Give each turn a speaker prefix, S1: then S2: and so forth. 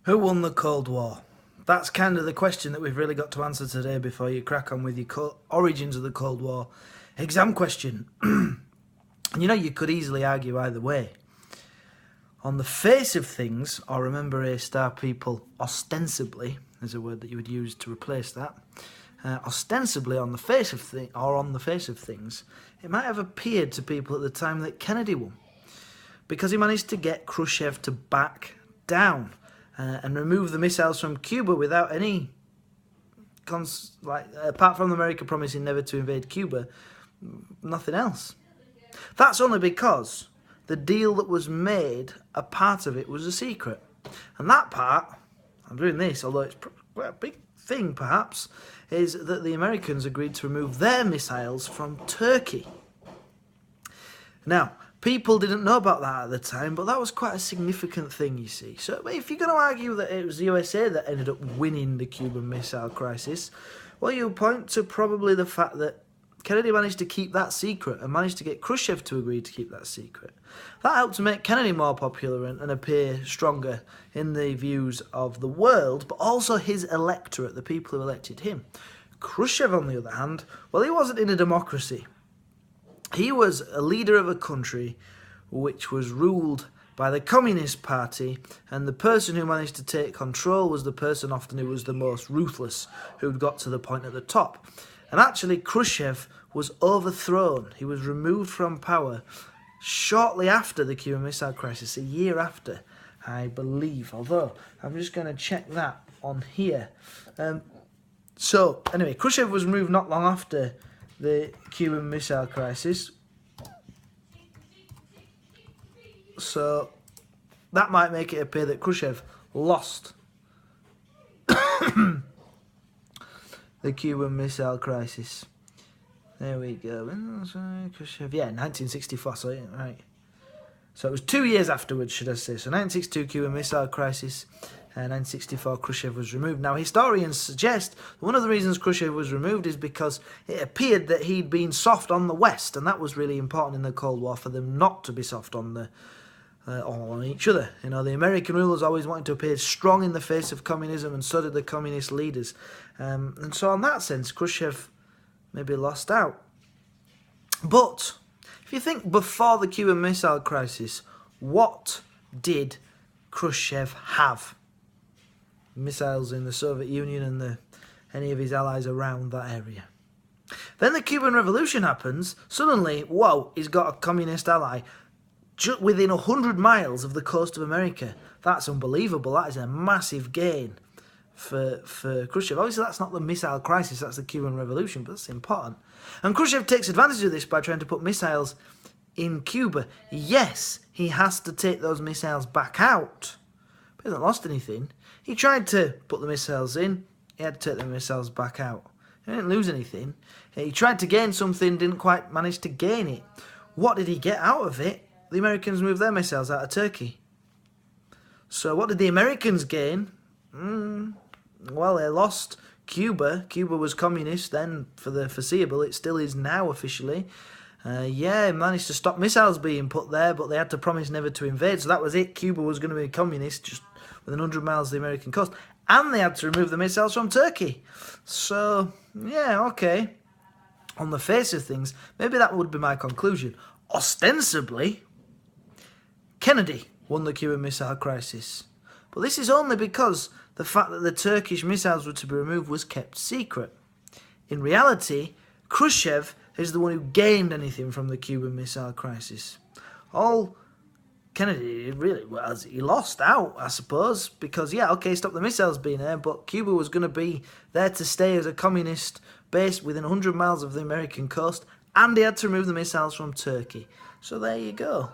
S1: Who won the Cold War? That's kind of the question that we've really got to answer today before you crack on with your origins of the Cold War exam question. And you could easily argue either way. On the face of things, or remember A-star people, ostensibly, is a word that you would use to replace that. Ostensibly, on the face of things, it might have appeared to people at the time that Kennedy won, because he managed to get Khrushchev to back down and remove the missiles from Cuba without any, apart from America promising never to invade Cuba, nothing else. That's only because the deal that was made, a part of it was a secret. And that part, I'm doing this, although it's quite a big thing perhaps, is that the Americans agreed to remove their missiles from Turkey. Now, people didn't know about that at the time, but that was quite a significant thing, you see. So if you're going to argue that it was the USA that ended up winning the Cuban Missile Crisis, well, you point to probably the fact that Kennedy managed to keep that secret and managed to get Khrushchev to agree to keep that secret. That helped to make Kennedy more popular and appear stronger in the views of the world, but also his electorate, the people who elected him. Khrushchev, on the other hand, well, he wasn't in a democracy. He was a leader of a country which was ruled by the Communist Party, and the person who managed to take control was the person often who was the most ruthless, who'd got to the point at the top. And actually, Khrushchev was overthrown. He was removed from power shortly after the Cuban Missile Crisis, a year after, I believe. Although, I'm just going to check that on here. So, anyway, Khrushchev was removed not long after the Cuban Missile Crisis. So, that might make it appear that Khrushchev lost the Cuban Missile Crisis. There we go. Khrushchev, yeah, 1964, so yeah, right. So it was 2 years afterwards, should I say. So 1962 Cuban Missile Crisis, 1964 Khrushchev was removed. Now, historians suggest one of the reasons Khrushchev was removed is because it appeared that he'd been soft on the West, and that was really important in the Cold War for them not to be soft on the all on each other. You know, the American rulers always wanted to appear strong in the face of communism, and so did the communist leaders. And so in that sense, Khrushchev maybe lost out. But if you think before the Cuban Missile Crisis, what did Khrushchev have? Missiles in the Soviet Union and any of his allies around that area. Then the Cuban Revolution happens. Suddenly, whoa, he's got a communist ally within 100 miles of the coast of America. That's unbelievable. That is a massive gain for Khrushchev. Obviously, that's not the missile crisis, that's the Cuban Revolution, but that's important. And Khrushchev takes advantage of this by trying to put missiles in Cuba. Yes, he has to take those missiles back out, but he hasn't lost anything. He tried to put the missiles in, he had to take the missiles back out. He didn't lose anything. He tried to gain something, didn't quite manage to gain it. What did he get out of it? The Americans moved their missiles out of Turkey. So what did the Americans gain? Well, they lost Cuba. Cuba was communist then for the foreseeable. It still is now officially. He managed to stop missiles being put there, but they had to promise never to invade. So that was it. Cuba was going to be communist, just within 100 miles of the American coast. And they had to remove the missiles from Turkey. So, yeah, okay. On the face of things, maybe that would be my conclusion. Ostensibly, Kennedy won the Cuban Missile Crisis. But this is only because the fact that the Turkish missiles were to be removed was kept secret. In reality, Khrushchev is the one who gained anything from the Cuban Missile Crisis. All Kennedy really was, he lost out, I suppose, because, yeah, okay, stop the missiles being there, but Cuba was going to be there to stay as a communist base within 100 miles of the American coast, and he had to remove the missiles from Turkey. So there you go.